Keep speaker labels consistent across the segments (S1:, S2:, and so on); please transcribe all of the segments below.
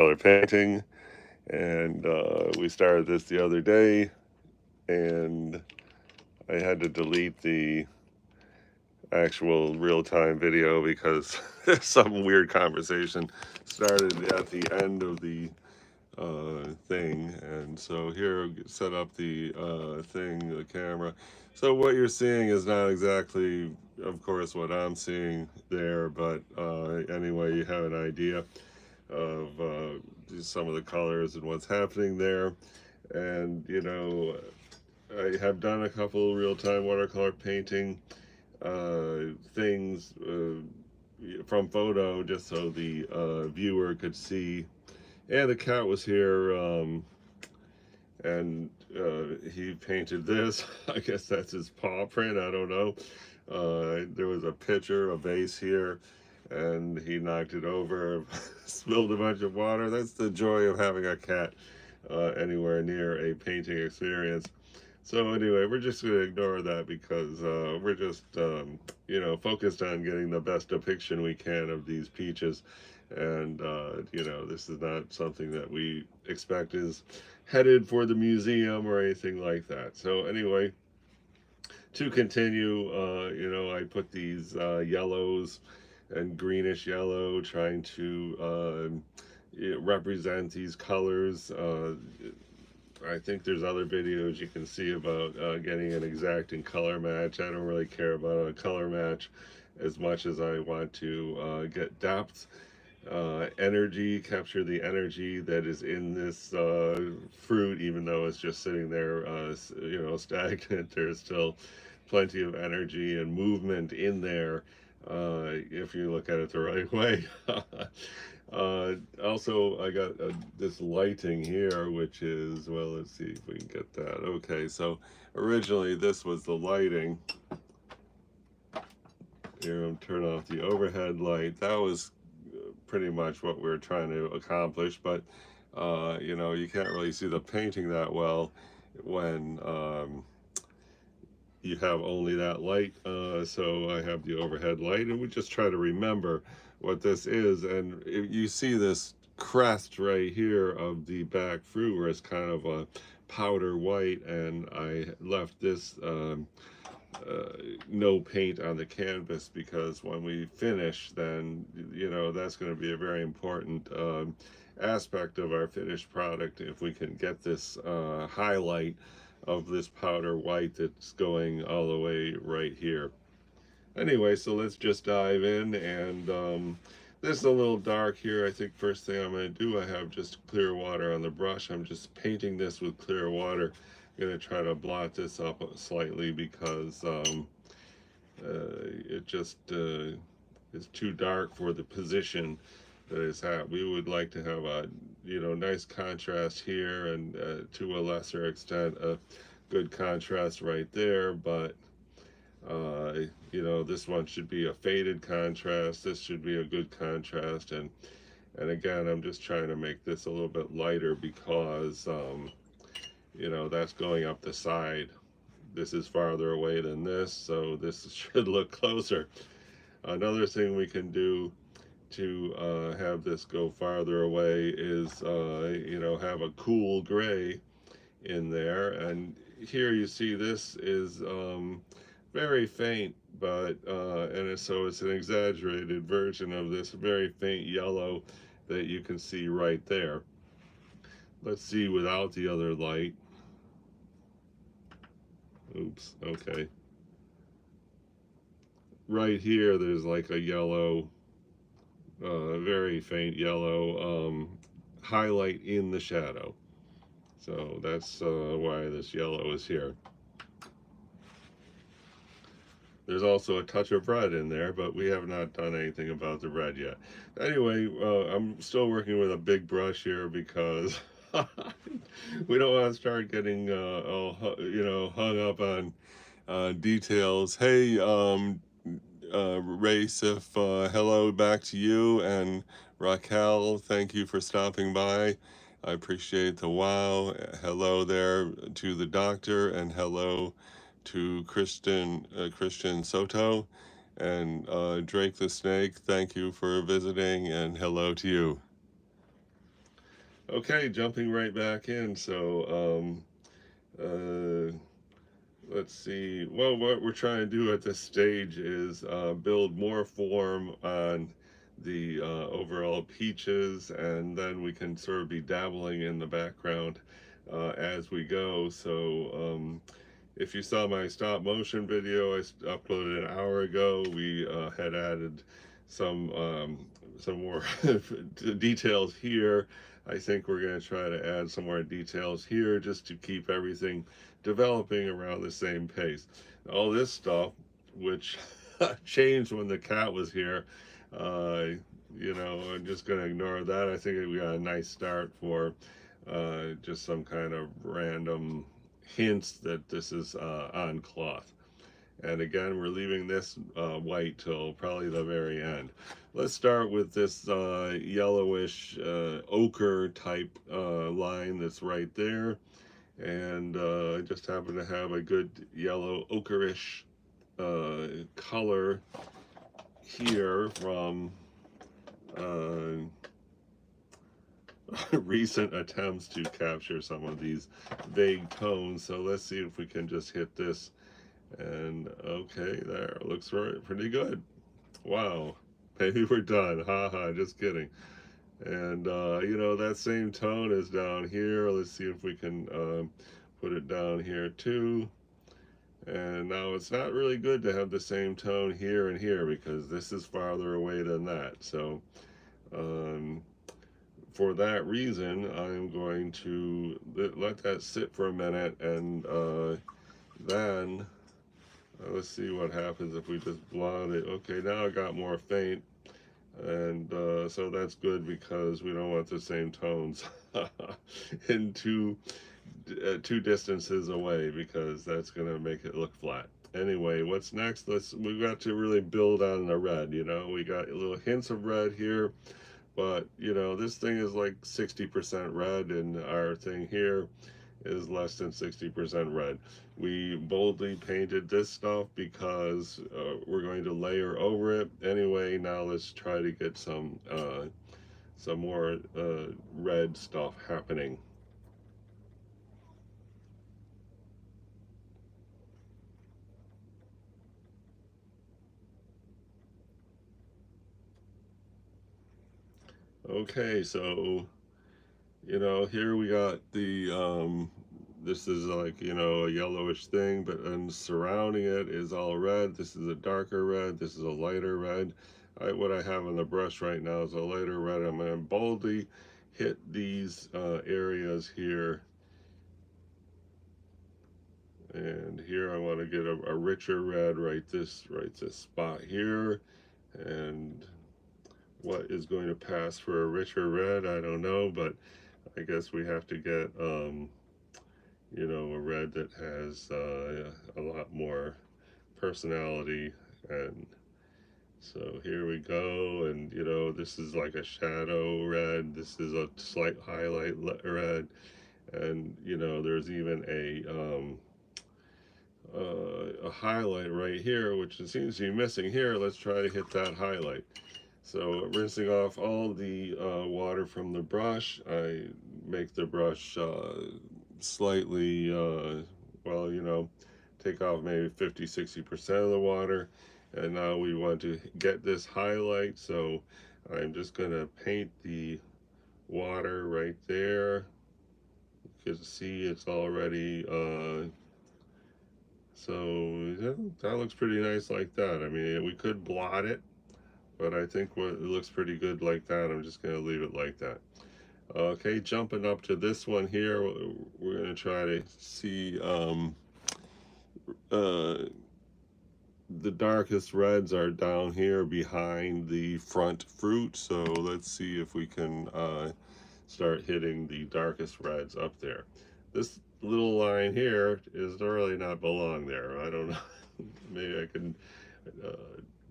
S1: color painting, and we started this the other day, and I had to delete the actual real-time video because some weird conversation started at the end of the thing. And so here, set up the thing, the camera. So what you're seeing is not exactly, of course, what I'm seeing there, but anyway, you have an idea of some of the colors and what's happening there. And I have done a couple real-time watercolor painting things from photo, just so the viewer could see. And the cat was here, and he painted this. I guess that's his paw print, I don't know. There was a pitcher, a vase here, and he knocked it over, spilled a bunch of water. That's the joy of having a cat anywhere near a painting experience. So anyway, we're just going to ignore that because we're just, focused on getting the best depiction we can of these peaches. And, this is not something that we expect is headed for the museum or anything like that. So anyway, to continue, I put these yellows and greenish yellow, trying to represent these colors. I think there's other videos you can see about getting an exacting color match. I don't really care about a color match as much as I want to get depth, energy, capture the energy that is in this fruit, even though it's just sitting there, stagnant. There's still plenty of energy and movement in there if you look at it the right way. Also, I got this lighting here, which is, well, let's see if we can get that. Okay, so originally this was the lighting. Here, I'm turn off the overhead light. That was pretty much what we were trying to accomplish, but you can't really see the painting that well when you have only that light. So I have the overhead light, and we just try to remember what this is. And you see this crest right here of the back fruit where it's kind of a powder white, and I left this no paint on the canvas because when we finish, then that's going to be a very important aspect of our finished product, if we can get this highlight of this powder white that's going all the way right here. Anyway, so let's just dive in. And this is a little dark here. I think first thing I'm going to do, I have just clear water on the brush. I'm just painting this with clear water. I'm going to try to blot this up slightly because it just is too dark for the position that it's at. We would like to have a nice contrast here, and to a lesser extent a good contrast right there, but this one should be a faded contrast. This should be a good contrast, and again, I'm just trying to make this a little bit lighter because that's going up the side. This is farther away than this, so this should look closer. Another thing we can do to have this go farther away is have a cool gray in there. And here you see this is very faint, but so it's an exaggerated version of this very faint yellow that you can see right there. Let's see without the other light. Oops, okay. Right here there's like a yellow, very faint yellow highlight in the shadow. So that's why this yellow is here. There's also a touch of red in there, but we have not done anything about the red yet. Anyway, I'm still working with a big brush here because we don't want to start getting all hung up on details. Hey, Race, if hello back to you, and Raquel, thank you for stopping by. I appreciate the wow. Hello there to the doctor, and hello to Christian Soto, and Drake the Snake, thank you for visiting, and hello to you. Okay, jumping right back in. So, let's see. Well, what we're trying to do at this stage is build more form on the overall peaches, and then we can sort of be dabbling in the background as we go. So, if you saw my stop motion video I uploaded an hour ago, we had added some more details here. I think we're going to try to add some more details here just to keep everything developing around the same pace. All this stuff, which changed when the cat was here, uh, you know, I'm just going to ignore that. I think we got a nice start for just some kind of random hints that this is on cloth. And again, we're leaving this white till probably the very end. Let's start with this yellowish ochre type line that's right there. And I just happen to have a good yellow ochreish color here from uh, recent attempts to capture some of these vague tones. So let's see if we can just hit this. And okay, there, looks pretty good. Wow, maybe we're done. Haha, just kidding. And you know, that same tone is down here. Let's see if we can put it down here too. And now it's not really good to have the same tone here and here because this is farther away than that. So um, for that reason, I'm going to let that sit for a minute, and then let's see what happens if we just blot it. Okay, now I got more faint, and so that's good because we don't want the same tones in two distances away because that's going to make it look flat. Anyway, what's next? We've got to really build on the red. You know, we got little hints of red here, but you know, this thing is like 60% red, and our thing here is less than 60% red. We boldly painted this stuff because we're going to layer over it. Anyway, now let's try to get some more red stuff happening. Okay, so you know, here we got the this is like, you know, a yellowish thing, but then surrounding it is all red. This is a darker red, this is a lighter red. What I have on the brush right now is a lighter red. I'm going to boldly hit these areas here, and here I want to get a richer red right this spot here. And what is going to pass for a richer red, I don't know, but I guess we have to get you know, a red that has a lot more personality. And so here we go, and you know, this is like a shadow red, this is a slight highlight red, and you know, there's even a highlight right here, which it seems to be missing here. Let's try to hit that highlight. So rinsing off all the water from the brush, I make the brush slightly, well, you know, take off maybe 50–60% of the water. And now we want to get this highlight, so I'm just going to paint the water right there. You can see it's already, so yeah, that looks pretty nice like that. I mean, we could blot it, but I think it looks pretty good like that. I'm just going to leave it like that. Okay, jumping up to this one here, we're going to try to see uh, the darkest reds are down here behind the front fruit. So let's see if we can start hitting the darkest reds up there. This little line here is really not belong there. I don't know. Maybe I can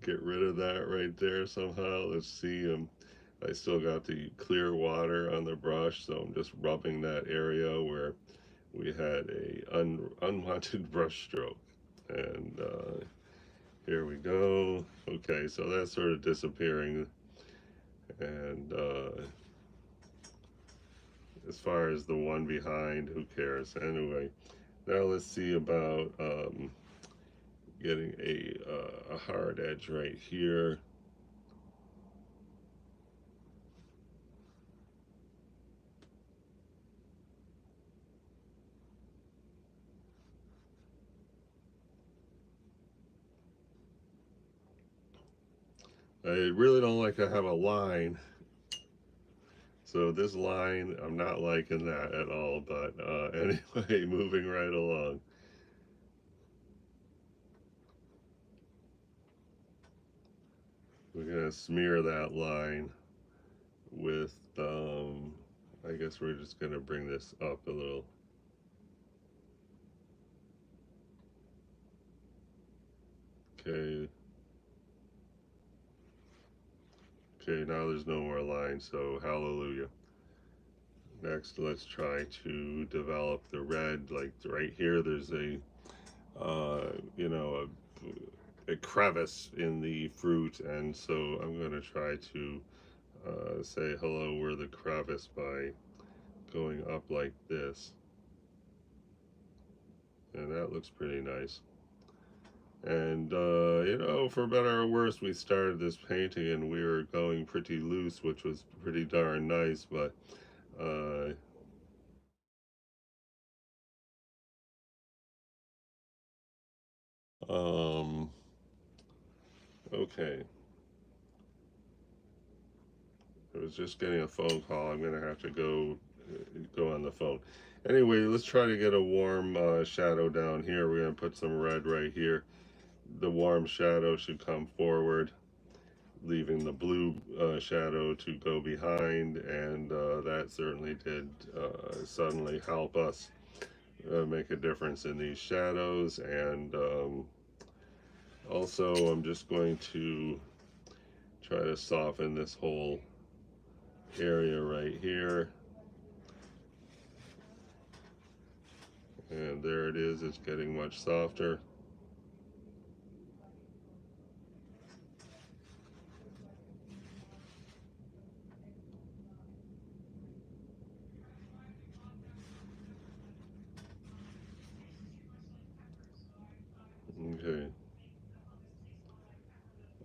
S1: get rid of that right there somehow. Let's see. I still got the clear water on the brush, so I'm just rubbing that area where we had a unwanted brush stroke. And here we go. Okay, so that's sort of disappearing. And as far as the one behind, who cares? Anyway, now let's see about getting a hard edge right here. I really don't like to have a line. So this line, I'm not liking that at all, but anyway, moving right along. We're gonna smear that line with, I guess we're just gonna bring this up a little. Okay. Okay, now there's no more line, so hallelujah. Next, let's try to develop the red. Like right here, there's you know, a crevice in the fruit, and so I'm going to try to say hello where the crevice by going up like this, and that looks pretty nice. And you know, for better or worse, we started this painting and we were going pretty loose, which was pretty darn nice, but uh, um, okay. I was just getting a phone call. I'm gonna have to go on the phone. Anyway, let's try to get a warm shadow down here. We're gonna put some red right here. The warm shadow should come forward, leaving the blue shadow to go behind, and that certainly did suddenly help us make a difference in these shadows. And also, I'm just going to try to soften this whole area right here. And there it is, it's getting much softer. Okay.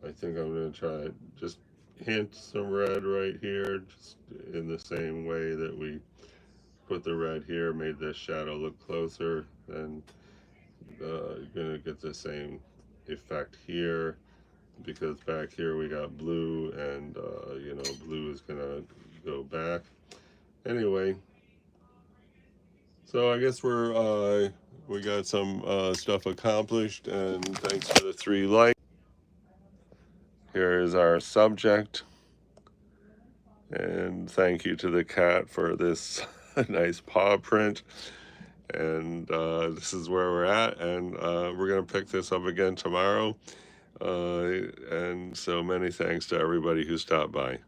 S1: I think I'm going to try just hint some red right here, just in the same way that we put the red here, made this shadow look closer, and you're going to get the same effect here, because back here we got blue, and you know, blue is going to go back. Anyway, so I guess we got some stuff accomplished, and thanks for the 3 likes. Here is our subject, and thank you to the cat for this nice paw print. And this is where we're at, and we're going to pick this up again tomorrow. And so many thanks to everybody who stopped by.